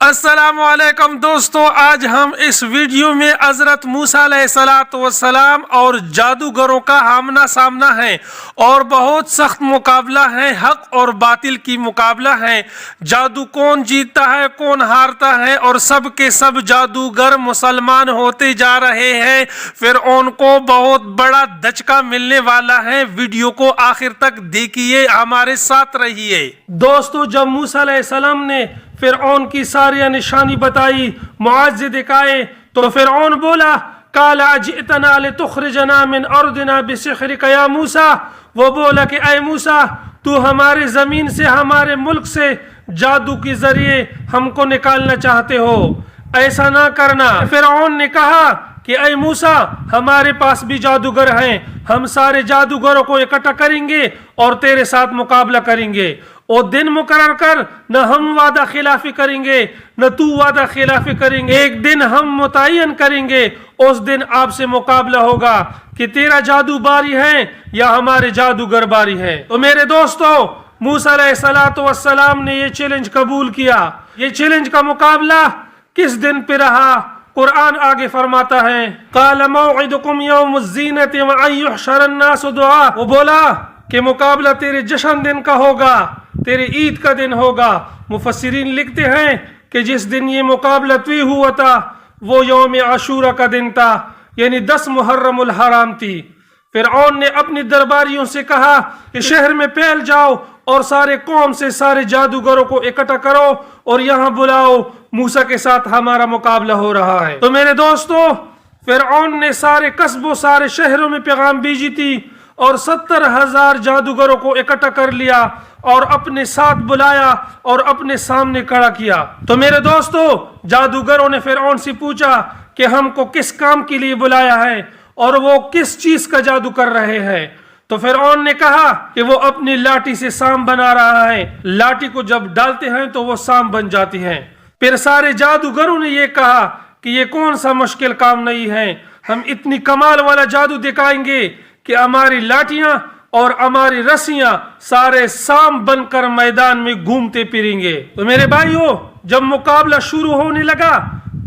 السلام علیکم دوستو، آج ہم اس ویڈیو میں حضرت موسیٰ علیہ السلام اور جادوگروں کا آمنا سامنا ہے اور بہت سخت مقابلہ ہے، حق اور باطل کی مقابلہ ہے۔ جادو کون جیتتا ہے کون ہارتا ہے اور سب کے سب جادوگر مسلمان ہوتے جا رہے ہیں۔ فرعون کو بہت بڑا دھچکا ملنے والا ہے۔ ویڈیو کو آخر تک دیکھیے، ہمارے ساتھ رہیے۔ دوستو، جب موسیٰ علیہ السلام نے فرعون کی ساری نشانی بتائی، معجزے دکھائے، تو فرعون بولا قال اجئتنا لتخرجنا من ارضنا بسحرک یا موسیٰ۔ وہ بولا کہ اے موسیٰ، تو ہمارے زمین سے، ہمارے ملک سے جادو کے ذریعے ہم کو نکالنا چاہتے ہو، ایسا نہ کرنا۔ فرعون نے کہا کہ اے موسیٰ، ہمارے پاس بھی جادوگر ہیں، ہم سارے جادوگروں کو اکٹھا کریں گے اور تیرے ساتھ مقابلہ کریں گے۔ وہ دن مقرر کر، نہ ہم وعدہ خلافی کریں گے نہ تو وعدہ خلافی کریں گے۔ ایک دن ہم متعین کریں گے، اس دن آپ سے مقابلہ ہوگا کہ تیرا جادو باری ہے یا ہمارے جادوگر باری ہے۔ تو میرے دوستو، موسیٰ علیہ السلام نے یہ چیلنج قبول کیا۔ یہ چیلنج کا مقابلہ کس دن پہ رہا؟ قرآن آگے فرماتا ہے قال موعدکم یوم الزینۃ وان یحشر الناس ضحیٰ۔ وہ بولا کہ مقابلہ تیرے جشن دن کا ہوگا، تیرے عید کا دن ہوگا۔ مفسرین لکھتے ہیں کہ جس دن یہ مقابلہ طے ہوا تھا وہ یوم عاشورہ کا دن تھا، یعنی 10 محرم الحرام تھی۔ فرعون نے اپنی درباریوں سے کہا کہ شہر میں پھیل جاؤ اور سارے قوم سے سارے جادوگروں کو اکٹھا کرو اور یہاں بلاؤ، موسیٰ کے ساتھ ہمارا مقابلہ ہو رہا ہے۔ تو میرے دوستو، فرعون نے سارے قصبوں، سارے شہروں میں پیغام بھیجی تھی اور 70,000 جادوگروں کو اکٹھا کر لیا اور اپنے ساتھ بلایا اور اپنے سامنے کھڑا کیا۔ تو میرے دوستو، جادوگروں نے فرعون سے پوچھا کہ ہم کو کس کام کے لیے بلایا ہے اور وہ کس چیز کا جادو کر رہے ہیں۔ تو فرعون نے کہا کہ وہ اپنی لاٹھی سے سام بنا رہا ہے، لاٹھی کو جب ڈالتے ہیں تو وہ سام بن جاتی ہیں۔ پھر سارے جادوگروں نے یہ کہا کہ یہ کون سا مشکل کام نہیں ہے، ہم اتنی کمال والا جادو دکھائیں گے کہ ہماری لاٹیاں اور ہماری رسیاں سارے سام بن کر میدان میں گھومتے پھریں گے۔ تو میرے بھائیو، جب مقابلہ شروع ہونے لگا،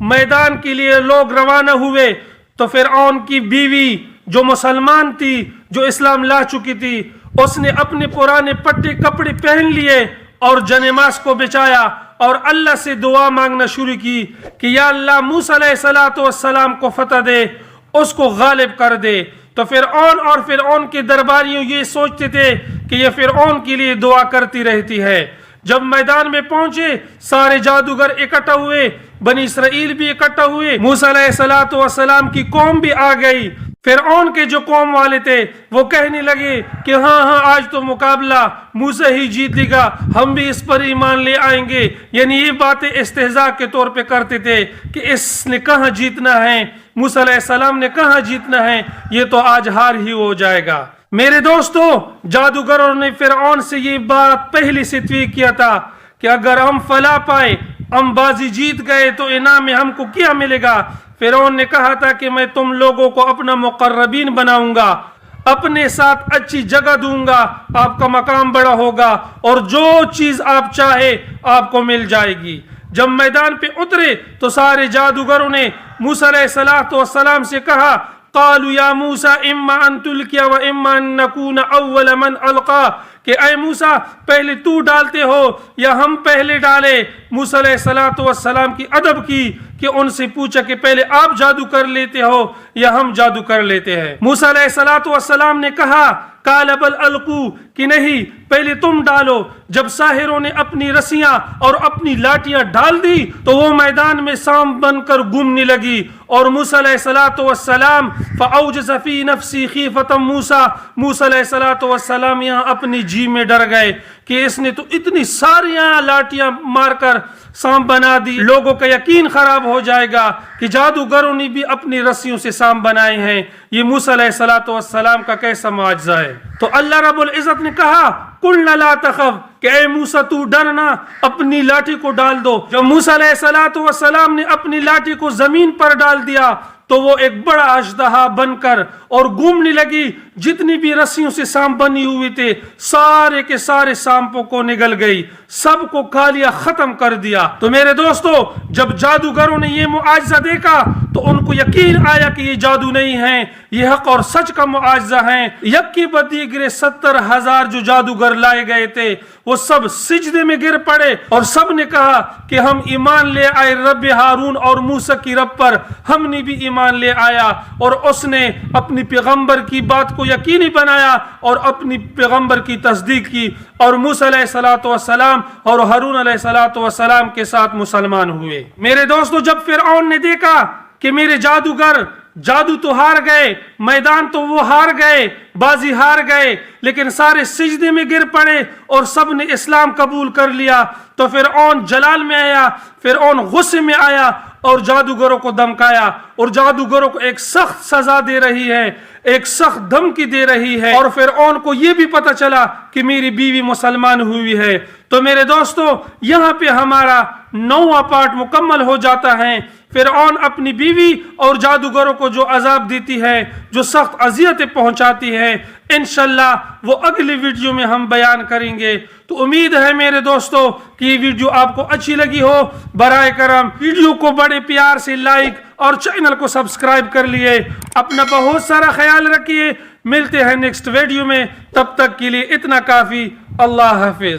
میدان کے لیے لوگ روانہ ہوئے، تو فرعون کی بیوی جو مسلمان تھی، جو اسلام لا چکی تھی، اس نے اپنے پرانے پٹے کپڑے پہن لیے اور جنماز کو بچایا اور اللہ سے دعا مانگنا شروع کی کہ یا اللہ، موسیٰ علیہ السلام کو فتح دے، اس کو غالب کر دے۔ تو فرعون اور فرعون کے درباریوں یہ سوچتے تھے کہ یہ فرعون کے لیے دعا کرتی رہتی ہے۔ جب میدان میں پہنچے، سارے جادوگر اکٹھا ہوئے، بنی اسرائیل بھی اکٹھا ہوئے، موسیٰ علیہ السلام کی قوم بھی آ گئی۔ فرعون کے جو قوم والے تھے وہ کہنے لگے کہ ہاں آج تو مقابلہ موسیٰ ہی جیتے گا، ہم بھی اس پر ایمان لے آئیں گے۔ یعنی یہ باتیں استہزاء کے طور پہ کرتے تھے کہ اس نے کہاں جیتنا ہے، موسیٰ علیہ السلام نے کہاں جیتنا ہے، یہ تو آج ہار ہی ہو جائے گا۔ میرے دوستو، جادوگروں نے فرعون سے یہ بات پہلے سے طے کیا تھا کہ اگر ہم فلاح پائے، ہم بازی جیت گئے تو انعام میں ہم کو کیا ملے گا۔ فرعون نے کہا تھا کہ میں تم لوگوں کو اپنا مقربین بناؤں گا، اپنے ساتھ اچھی جگہ دوں گا، آپ کا مقام بڑا ہوگا اور جو چیز آپ چاہے آپ کو مل جائے گی۔ جب میدان پہ اترے تو سارے جادوگروں نے موسیٰ علیہ السلام سے کہا قالوا یا موسیٰ اما ان تلقی و اما ان نکون اول من القا، کہ اے موسیٰ، پہلے تو ڈالتے ہو یا ہم پہلے ڈالے۔ موسیٰ علیہ السلام کی ادب کی کہ ان سے پوچھا کہ پہلے آپ جادو کر لیتے ہو یا ہم جادو کر لیتے ہیں۔ موسیٰ علیہ السلام نے کہا قال بل القوا، کہ نہیں، پہلے تم ڈالو۔ جب ساحروں نے اپنی رسیاں اور اپنی لاٹیاں ڈال دی تو وہ میدان میں سام بن کر گھومنے لگی، اور موسیٰ علیہ السلام فاوجس فی نفسی خیفۃ موسیٰ، موسیٰ علیہ السلام یہاں اپنی جی میں ڈر گئے کہ اس نے تو اتنی ساریاں لاٹیاں مار کر سام بنا دی، لوگوں کا یقین خراب ہو جائے گا کہ جادوگروں نے بھی اپنی رسیوں سے سام بنائے ہیں، یہ موسیٰ علیہ السلام کا کیسا معجزہ ہے۔ تو اللہ رب العزت نے کہا قلنا لا تخف، کہ اے موسیٰ تو ڈرنا، اپنی لاٹھی کو ڈال دو۔ جب موسیٰ علیہ السلام نے اپنی لاٹھی کو زمین پر ڈال دیا تو وہ ایک بڑا اژدہا بن کر اور گھومنے لگی. جتنی بھی رسیوں سے سانپ بنی ہوئی تھے سارے کے سارے سانپوں کو نگل گئی, سب کو کھا لیا, ختم کر دیا. تو میرے دوستو, جب جادوگروں نے یہ معجزہ دیکھا تو ان کو یقین آیا کہ یہ جادو نہیں ہے, یہ حق اور سچ کا معجزہ ہے. یکی بدی گرے 70,000 جو جادوگر لائے گئے تھے وہ سب سجدے میں گر پڑے اور سب نے کہا کہ ہم ایمان لے آئے رب ہارون اور موسیٰ کی رب پر. ہم نے بھی ایمان لے آیا, اور اس نے اپنی پیغمبر کی بات کو یقینی بنایا اور اپنی پیغمبر کی تصدیق کی, اور موسیٰ علیہ السلام اور ہارون علیہ السلام کے ساتھ مسلمان ہوئے. میرے دوستو, جب فرعون نے دیکھا کہ میرے جادوگر جادو تو ہار گئے, میدان تو وہ ہار گئے, بازی ہار گئے, لیکن سارے سجدے میں گر پڑے اور سب نے اسلام قبول کر لیا, تو فرعون جلال میں آیا, فرعون غصے میں آیا اور جادوگروں کو دھمکایا, اور جادوگروں کو ایک سخت سزا دے رہی ہے, ایک سخت دھمکی دے رہی ہے. اور فرعون کو یہ بھی پتا چلا کہ میری بیوی مسلمان ہوئی ہے. تو میرے دوستو, یہاں پہ ہمارا 9واں پارٹ مکمل ہو جاتا ہے. فرعون اپنی بیوی اور جادوگروں کو جو عذاب دیتی ہے, جو سخت اذیتیں پہنچاتی ہے, انشاءاللہ وہ اگلی ویڈیو میں ہم بیان کریں گے. تو امید ہے میرے دوستو کہ یہ ویڈیو آپ کو اچھی لگی ہو. برائے کرم ویڈیو کو بڑے پیار سے لائک اور چینل کو سبسکرائب کر لیے. اپنا بہت سارا خیال رکھیے. ملتے ہیں نیکسٹ ویڈیو میں, تب تک کے لیے اتنا کافی. اللہ حافظ.